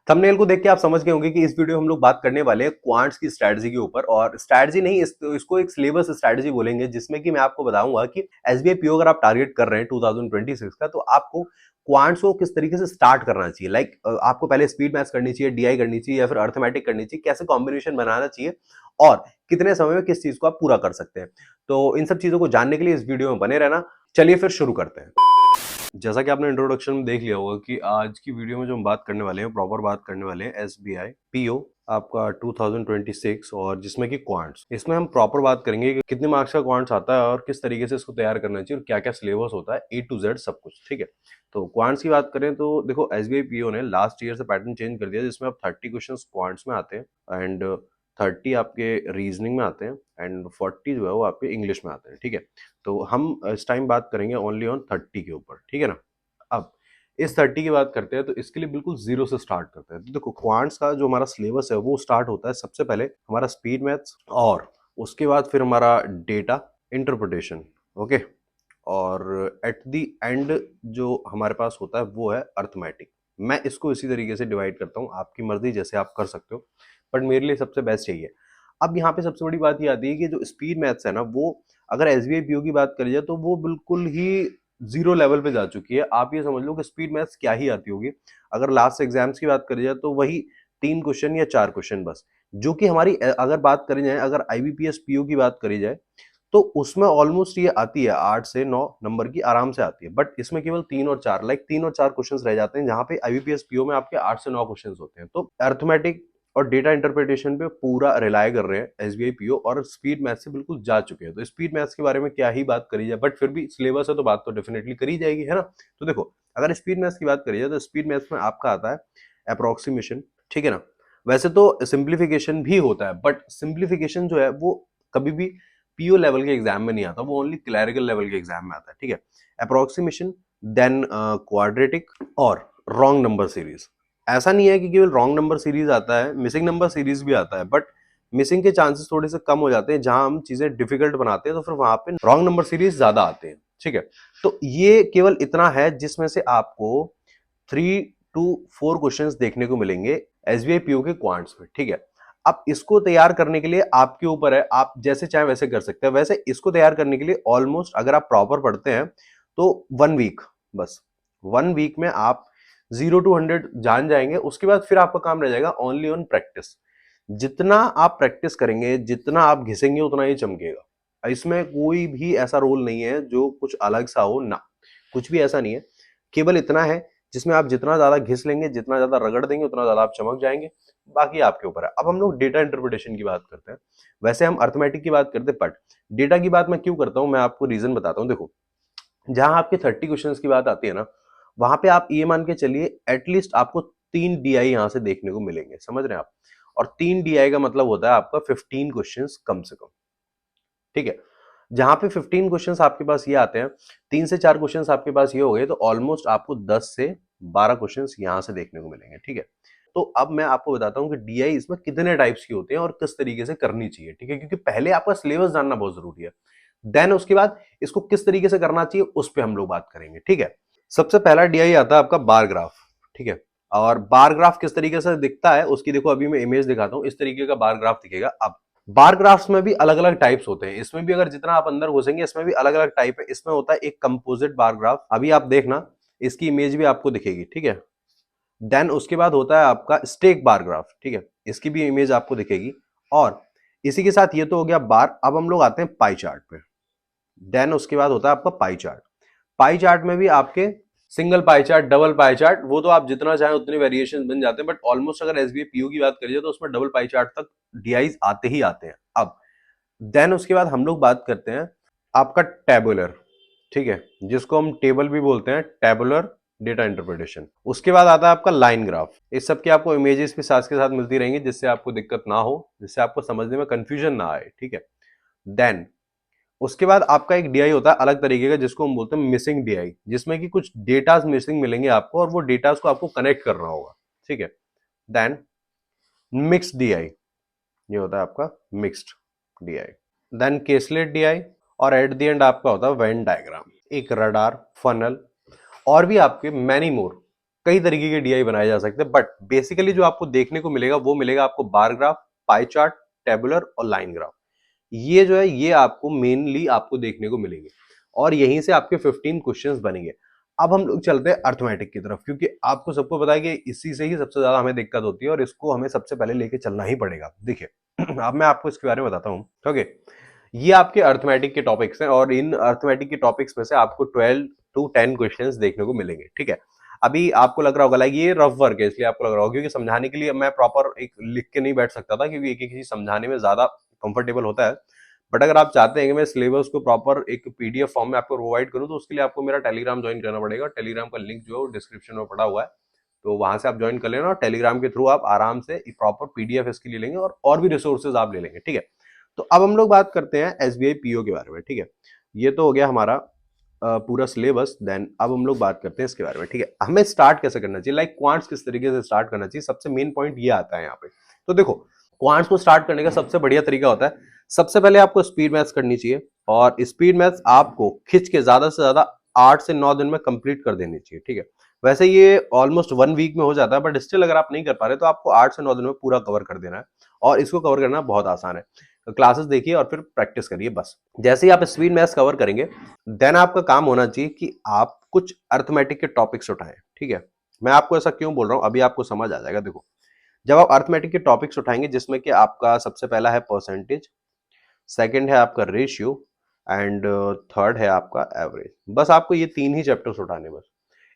Thumbnail को देख के आप समझ गए होंगे कि इस वीडियो में हम लोग बात करने वाले हैं क्वांट्स की स्ट्रेटजी के ऊपर। और स्ट्रेटजी नहीं, इसको एक सिलेबस स्ट्रेटजी बोलेंगे, जिसमें कि मैं आपको बताऊंगा कि एसबीआई पीओ अगर आप टारगेट कर रहे हैं 2026 का, तो आपको क्वांट्स को किस तरीके से स्टार्ट करना चाहिए। आपको पहले स्पीड मैथ्स करनी चाहिए, डीआई करनी चाहिए या फिर अर्थमेटिक करनी चाहिए, कैसे कॉम्बिनेशन बनाना चाहिए और कितने समय में किस चीज को आप पूरा कर सकते हैं। तो इन सब चीजों को जानने के लिए इस वीडियो में बने रहना। चलिए फिर शुरू करते हैं। जैसा कि आपने इंट्रोडक्शन में देख लिया होगा कि आज की वीडियो में जो हम बात करने वाले हैं, प्रॉपर बात करने वाले हैं एसबीआई पीओ आपका 2026, और जिसमें कि क्वांट्स, इसमें हम प्रॉपर बात करेंगे कि कितने मार्क्स का क्वांट्स आता है और किस तरीके से इसको तैयार करना चाहिए और क्या क्या सिलेबस होता है, ए टू जेड सब कुछ। ठीक है, तो क्वांट्स की बात करें तो देखो, एसबीआई पीओ ने लास्ट ईयर से पैटर्न चेंज कर दिया, जिसमें अब 30 क्वेश्चन क्वांट्स में आते हैं एंड 30 आपके रीजनिंग में आते हैं एंड 40 जो है वो आपके इंग्लिश में आते हैं। ठीक है, तो हम इस टाइम बात करेंगे ओनली ऑन 30 के ऊपर। ठीक है ना। अब इस 30 की बात करते हैं तो इसके लिए बिल्कुल जीरो से स्टार्ट करते हैं। तो देखो, क्वांट्स का जो हमारा सिलेबस है वो स्टार्ट होता है सबसे पहले हमारा स्पीड मैथ्स, और उसके बाद फिर हमारा डेटा इंटरप्रिटेशन। ओके, और एट द एंड जो हमारे पास होता है वो है अर्थमेटिक। मैं इसको इसी तरीके से डिवाइड करता हूँ, आपकी मर्जी जैसे आप कर सकते हो, बट मेरे लिए सबसे बेस्ट यही है। अब यहाँ पे सबसे बड़ी बात ये आती है कि जो स्पीड मैथ्स है ना, वो अगर एसबीआई पीओ की बात करी जाए तो वो बिल्कुल ही जीरो लेवल पे जा चुकी है। आप ये समझ लो कि स्पीड मैथ्स क्या ही आती होगी। अगर लास्ट एग्जाम्स की बात करी जाए तो वही 3 क्वेश्चन या 4 क्वेश्चन बस, जो कि हमारी अगर बात करी जाए, अगर आईबीपीएस पीओ की बात करी जाए तो उसमें ऑलमोस्ट ये आती है 8 से 9 नंबर की आराम से आती है। बट इसमें केवल 3 और 4, 3 और 4 क्वेश्चन रह जाते हैं, जहां पे आईबीपीएस पीओ में आपके 8 से 9 क्वेश्चन होते हैं। तो अर्थमेटिक और डेटा इंटरप्रिटेशन पे पूरा रिलाय कर रहे हैं एसबीआई पीओ, और स्पीड मैथ्स से बिल्कुल जा चुके हैं। तो स्पीड मैथ्स के बारे में क्या ही बात करी जाए, बट फिर भी सिलेबस है तो बात तो डेफिनेटली करी जाएगी, है ना। तो देखो, अगर स्पीड मैथ्स की बात करी जाए तो स्पीड मैथ्स में आपका आता है अप्रोक्सीमेशन। ठीक है ना। वैसे तो सिंप्लीफिकेशन भी होता है, बट सिंप्लीफिकेशन जो है वो कभी भी पीओ लेवल के एग्जाम में नहीं आता, वो ओनली क्लैरिकल लेवल के एग्जाम में आता है। ठीक है, अप्रोक्सीमेशन, देन क्वाड्रेटिक और रॉन्ग नंबर सीरीज। ऐसा नहीं है कि केवल रॉन्ग नंबर सीरीज आता है, मिसिंग नंबर सीरीज भी आता है, बट मिसिंग के चांसेस थोड़े से कम हो जाते हैं। जहां हम चीजें डिफिकल्ट बनाते हैं तो फिर वहां पे रॉन्ग नंबर सीरीज ज्यादा आते हैं। ठीक है, तो ये केवल इतना है जिसमें से आपको 3 to 4 क्वेश्चंस देखने को मिलेंगे एसबीआई पीओ के क्वांट्स में। ठीक है, अब इसको तैयार करने के लिए आपके ऊपर है, आप जैसे चाहे वैसे कर सकते हैं। वैसे इसको तैयार करने के लिए ऑलमोस्ट अगर आप प्रॉपर पढ़ते हैं तो 1 वीक, बस 1 वीक में आप 0 to 100 जान जाएंगे। उसके बाद फिर आपका काम रह जाएगा ओनली ऑन प्रैक्टिस। जितना आप प्रैक्टिस करेंगे, जितना आप घिसेंगे, उतना ही चमकेगा। इसमें कोई भी ऐसा रोल नहीं है जो कुछ अलग सा हो ना, कुछ भी ऐसा नहीं है। केवल इतना है जिसमें आप जितना ज्यादा घिस लेंगे, जितना ज्यादा रगड़ देंगे, उतना ज्यादा आप चमक जाएंगे। बाकी आपके ऊपर है। अब हम लोग डेटा इंटरप्रिटेशन की बात करते हैं। वैसे हम अर्थमेटिक की बात करते हैं, बट डेटा की बात मैं क्यों करता हूं, मैं आपको रीजन बताता हूं। देखो, जहां आपके 30 क्वेश्चन की बात आती है ना, वहां पे आप ये मान के चलिए एटलीस्ट आपको 3 DI यहां से देखने को मिलेंगे। समझ रहे हैं आप? और 3 DI का मतलब होता है आपका 15 क्वेश्चन कम से कम। ठीक है, जहां पे 15 क्वेश्चन आपके पास ये आते हैं, 3 से 4 क्वेश्चन आपके पास ये हो गए, तो ऑलमोस्ट आपको 10 से 12 क्वेश्चन यहां से देखने को मिलेंगे। ठीक है, तो अब मैं आपको बताता हूं कि डीआई इसमें कितने टाइप्स की होते हैं और किस तरीके से करनी चाहिए। ठीक है, क्योंकि पहले आपका सिलेबस जानना बहुत जरूरी है, देन उसके बाद इसको किस तरीके से करना चाहिए उस पर हम लोग बात करेंगे। ठीक है, सबसे पहला डीआई आता है आपका बार ग्राफ। ठीक है, और बार ग्राफ किस तरीके से दिखता है उसकी देखो, अभी मैं इमेज दिखाता हूं। इस तरीके का बार ग्राफ दिखेगा। अब बार ग्राफ्स में भी अलग अलग टाइप्स होते हैं, इसमें भी अगर जितना आप अंदर घुसेंगे इसमें भी अलग अलग टाइप है। इसमें होता है एक कंपोजिट बार ग्राफ, अभी आप देखना, इसकी इमेज भी आपको दिखेगी। ठीक है, देन उसके बाद होता है आपका स्टेक बार ग्राफ। ठीक है, इसकी भी इमेज आपको दिखेगी। और इसी के साथ ये तो हो गया बार। अब हम लोग आते हैं पाई चार्ट पे। देन उसके बाद होता है आपका पाई चार्ट। पाई चार्ट में भी आपके single pie chart, double pie chart, वो तो आप जितना चाहें उतने वेरिएशन बन जाते हैं, बट ऑलमोस्ट अगर एसबीआई पीओ की बात करिए तो उसमें डबल पाई चार्ट तक डीआईज आते ही आते हैं। अब देन उसके बाद हम लोग बात करते हैं आपका टेबुलर। ठीक है, जिसको हम टेबल भी बोलते हैं, टेबुलर डेटा इंटरप्रिटेशन। उसके बाद आता है आपका लाइन ग्राफ। इस सब की आपको इमेजेस भी साथ के साथ मिलती रहेंगी, जिससे आपको दिक्कत ना हो, जिससे आपको समझने में कंफ्यूजन ना आए। ठीक है, देन उसके बाद आपका एक डीआई होता है अलग तरीके का, जिसको हम बोलते हैं मिसिंग डीआई, जिसमें कि कुछ डेटास मिसिंग मिलेंगे आपको और वो डेटास को आपको कनेक्ट करना होगा। ठीक है, देन मिक्स्ड डीआई, ये होता है आपका mixed DI. Then caselet DI, और एट द एंड आपका होता है वेन डायग्राम, एक रडार, फनल, और भी आपके मैनी मोर, कई तरीके के डीआई बनाए जा सकते हैं, बट बेसिकली जो आपको देखने को मिलेगा वो मिलेगा आपको bar graph, pie chart, tabular और लाइन ग्राफ। ये जो है ये आपको मेनली आपको देखने को मिलेंगे और यहीं से आपके 15 क्वेश्चंस बनेंगे। अब हम लोग चलते हैं अर्थमेटिक की तरफ, क्योंकि आपको सबको पता है कि इसी से ही सबसे ज्यादा हमें दिक्कत होती है और इसको हमें सबसे पहले लेके चलना ही पड़ेगा। देखिए अब मैं आपको इसके बारे में बताता हूँ। ओके, ये आपके अर्थमेटिक के टॉपिक्स हैं और इन अर्थमेटिक के टॉपिक्स में से आपको 12 to 10 क्वेश्चंस देखने को मिलेंगे। ठीक है, अभी आपको लग रहा होगा लाइक ये रफ वर्क है इसलिए आपको लग रहा होगा, क्योंकि समझाने के लिए मैं प्रॉपर एक लिख के नहीं बैठ सकता था, क्योंकि एक एक चीज समझाने में ज्यादा कंफर्टेबल होता है। बट अगर आप चाहते हैं कि मैं सिलेबस को प्रॉपर एक पीडीएफ फॉर्म में आपको प्रोवाइड करूं, तो उसके लिए आपको मेरा टेलीग्राम ज्वाइन करना पड़ेगा। टेलीग्राम का लिंक जो है डिस्क्रिप्शन में पड़ा हुआ है, तो वहां से आप ज्वाइन कर लेना और टेलीग्राम के थ्रू आप आराम से प्रॉपर पीडीएफ इसके लिए लेंगे और भी रिसोर्सेज आप ले लेंगे। ठीक है, तो अब हम लोग बात करते हैं एसबीआई पीओ के बारे में। ठीक है, ये तो हो गया हमारा पूरा सिलेबस। देन अब हम लोग बात करते हैं इसके बारे में। ठीक है, हमें स्टार्ट कैसे करना चाहिए, लाइक क्वांट्स किस तरीके से स्टार्ट करना चाहिए, सबसे मेन पॉइंट ये आता है यहाँ पे। तो देखो, क्वांट्स को स्टार्ट करने का सबसे बढ़िया तरीका होता है, सबसे पहले आपको स्पीड मैथ्स करनी चाहिए और स्पीड मैथ्स आपको खिंच के ज्यादा से ज्यादा 8 से 9 दिन में कंप्लीट कर देनी चाहिए। ठीक है, वैसे ये ऑलमोस्ट 1 वीक में हो जाता है, बट स्टिल अगर आप नहीं कर पा रहे तो आपको 8 से 9 दिन में पूरा कवर कर देना है और इसको कवर करना बहुत आसान है। तो क्लासेस देखिए और फिर प्रैक्टिस करिए बस। जैसे ही आप स्पीड मैथ्स कवर करेंगे, देन आपका काम होना चाहिए कि आप कुछ अर्थमेटिक के टॉपिक्स उठाएं। ठीक है, मैं आपको ऐसा क्यों बोल रहा हूं अभी आपको समझ आ जाएगा। देखो, जब आप अर्थमेटिक के टॉपिक्स उठाएंगे जिसमें कि आपका सबसे पहला है परसेंटेज, सेकंड है आपका रेशियो एंड थर्ड है आपका एवरेज। बस आपको ये 3 ही चैप्टर्स उठाने, बस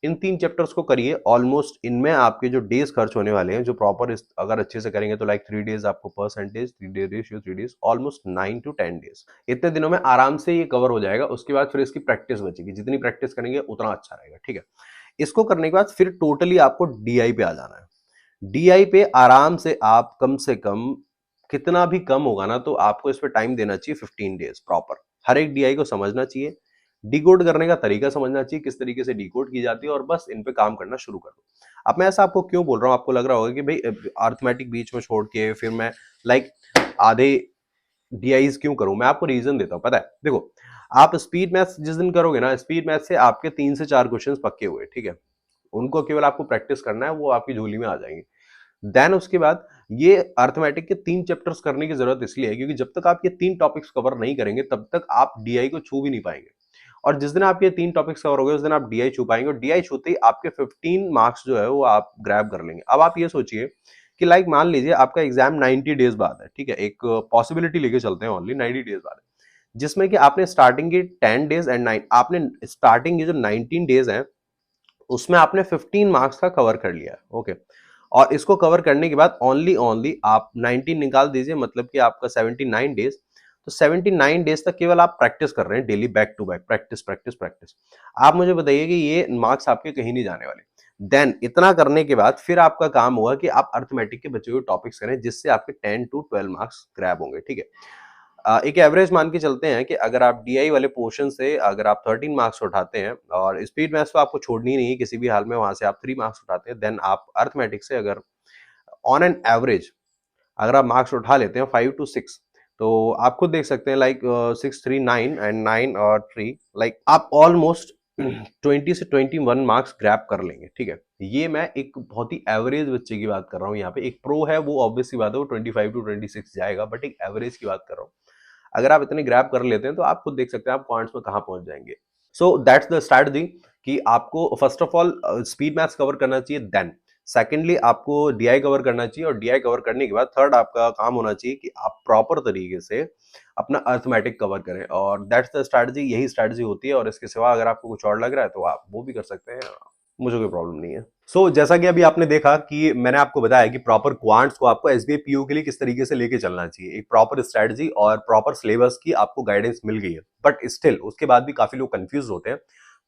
इन 3 चैप्टर्स को करिए। ऑलमोस्ट इनमें आपके जो डेज खर्च होने वाले हैं, जो प्रॉपर अगर अच्छे से करेंगे तो लाइक 3 डेज आपको percentage, 3 day ratio, 3 days, almost 9 to 10 days. इतने दिनों में आराम से ये कवर हो जाएगा। उसके बाद फिर इसकी प्रैक्टिस बचेगी, जितनी प्रैक्टिस करेंगे उतना अच्छा रहेगा। ठीक है, इसको करने के बाद फिर टोटली आपको डीआई पे आ जाना है। डीआई पे आराम से आप कम से कम, कितना भी कम होगा ना, तो आपको इस पे टाइम देना चाहिए 15 डेज प्रॉपर। हर एक डीआई को समझना चाहिए, डिकोड करने का तरीका समझना चाहिए, किस तरीके से डिकोड की जाती है, और बस इन पे काम करना शुरू कर दो। अब मैं ऐसा आपको क्यों बोल रहा हूँ, आपको लग रहा होगा कि भाई अर्थमेटिक बीच में छोड़ के फिर मैं लाइक आधे डीआईज क्यों करूं। मैं आपको रीजन देता हूं, पता है। देखो, आप स्पीड मैथ्स जिस दिन करोगे ना, स्पीड मैथ्स से आपके 3 से 4 क्वेश्चंस पक्के हुए। ठीक है, उनको केवल आपको प्रैक्टिस करना है, वो आपकी झोली में आ जाएंगे। देन उसके बाद ये अर्थमेटिक के 3 चैप्टर्स करने की जरूरत इसलिए है क्योंकि जब तक आप ये 3 टॉपिक्स कवर नहीं करेंगे तब तक आप डीआई को छू भी नहीं पाएंगे। और जिस दिन आपके 3 टॉपिक्स कवर हो गए उस दिन आप डीआई छू पाएंगे, और डीआई छूते ही आपके 15 मार्क्स जो है वो आप ग्रैब कर लेंगे। अब आप ये सोचिए कि लाइक मान लीजिए आपका एग्जाम 90 डेज बाद है। ठीक है, एक पॉसिबिलिटी लेके चलते हैं, ओनली 90 डेज बाद है, जिसमें कि आपने स्टार्टिंग की 10 डेज एंड 9, आपने स्टार्टिंग की जो 19 डेज है उसमें आपने 15 मार्क्स का कवर कर लिया है। ओके, और इसको कवर करने के बाद ओनली आप 19 निकाल दीजिए, मतलब कि आपका 79 डेज। तो 79 डेज तक केवल आप प्रैक्टिस कर रहे हैं daily, back to back practice practice practice. आप मुझे बताइए कि ये मार्क्स आपके कहीं नहीं जाने वाले। देन इतना करने के बाद फिर आपका काम होगा कि आप अर्थमेटिक के बचे हुए टॉपिक्स करें, जिससे आपके 10 to 12 मार्क्स ग्रैब होंगे। ठीक है, एक एवरेज मान के चलते हैं कि अगर आप डीआई वाले पोर्शन से अगर आप 13 मार्क्स उठाते हैं, और स्पीड मैथ्स तो आपको छोड़नी नहीं है किसी भी हाल में, वहां से आप 3 मार्क्स उठाते हैं, देन आप अर्थमेटिक से अगर ऑन एन एवरेज अगर आप मार्क्स उठा लेते हैं 5 to 6, तो आप खुद देख सकते हैं लाइक 6 3 9 एंड 9 और 3, लाइक आप ऑलमोस्ट 20 से 21 मार्क्स ग्रैब कर लेंगे। ठीक है, ये मैं एक बहुत ही एवरेज बच्चे की बात कर रहा हूँ। यहाँ पे एक प्रो है, वो ऑब्वियस सी बात है, वो 25 to 26 जाएगा, बट एक एवरेज की बात कर रहा हूँ। अगर आप इतने ग्रैब कर लेते हैं तो आप खुद देख सकते हैं आप पॉइंट्स में कहां पहुंच जाएंगे। सो दैट्स द स्ट्रैटेजी कि आपको first of all speed maths cover करना चाहिए, देन सेकेंडली आपको डीआई कवर करना चाहिए, और डीआई कवर करने के बाद थर्ड आपका काम होना चाहिए कि आप प्रॉपर तरीके से अपना अर्थमेटिक कवर करें, और दैट्स द स्ट्रैटेजी, यही स्ट्रैटेजी होती है। और इसके सिवा अगर आपको कुछ और लग रहा है तो आप वो भी कर सकते हैं, मुझे कोई प्रॉब्लम नहीं है। जैसा कि अभी आपने देखा कि मैंने आपको बताया कि प्रॉपर क्वांट्स को आपको एसबीआई पीओ के लिए किस तरीके से लेके चलना चाहिए, एक प्रॉपर स्ट्रेटजी और प्रॉपर सिलेबस की आपको गाइडेंस मिल गई है, बट स्टिल उसके बाद भी काफी लोग कंफ्यूज होते हैं।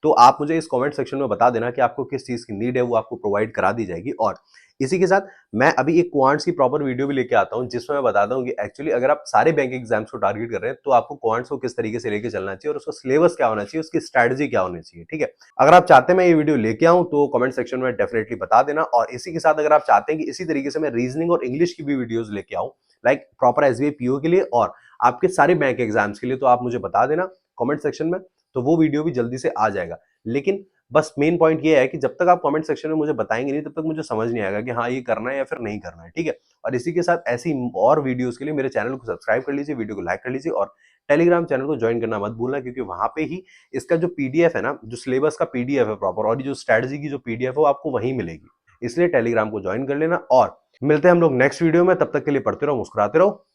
तो आप मुझे इस कमेंट सेक्शन में बता देना कि आपको किस चीज की नीड है, वो आपको प्रोवाइड करा दी जाएगी। और इसी के साथ मैं अभी एक क्वांट्स की प्रॉपर वीडियो भी लेके आता हूं, जिसमें मैं बताता हूं कि एक्चुअली अगर आप सारे बैंक एग्जाम्स को टारगेट कर रहे हैं तो आपको क्वांट्स को किस तरीके से लेके चलना चाहिए, और उसका सिलेबस क्या होना चाहिए, उसकी स्ट्रेटजी क्या होनी चाहिए। ठीक है, अगर आप चाहते हैं मैं ये वीडियो लेके आऊं तो कमेंट सेक्शन में डेफिनेटली बता देना। और इसी के साथ अगर आप चाहते हैं कि इसी तरीके से मैं रीजनिंग और इंग्लिश की भी वीडियोस लेके आऊं, लाइक प्रॉपर एसबीआई पीओ के लिए और आपके सारे बैंक एग्जाम्स के लिए, तो आप मुझे बता देना कमेंट सेक्शन में, तो वो वीडियो भी जल्दी से आ जाएगा। लेकिन बस मेन पॉइंट ये है कि जब तक आप कमेंट सेक्शन में मुझे बताएंगे नहीं, तब तक मुझे समझ नहीं आएगा कि हाँ ये करना है या फिर नहीं करना है, ठीक है। और इसी के साथ ऐसी और वीडियोस के लिए मेरे चैनल को सब्सक्राइब कर लीजिए, वीडियो को लाइक कर लीजिए और टेलीग्राम चैनल को ज्वाइन करना मत भूलना, क्योंकि वहां पे ही इसका जो पीडीएफ है ना, जो सिलेबस का पीडीएफ है प्रॉपर, और जो स्ट्रेटजी की जो पीडीएफ है वो आपको वहीं मिलेगी। इसलिए टेलीग्राम को ज्वाइन कर लेना, और मिलते हैं हम लोग नेक्स्ट वीडियो में। तब तक के लिए पढ़ते रहो, मुस्कुराते रहो।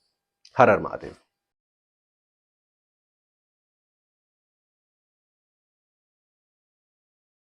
हर हर महादेव।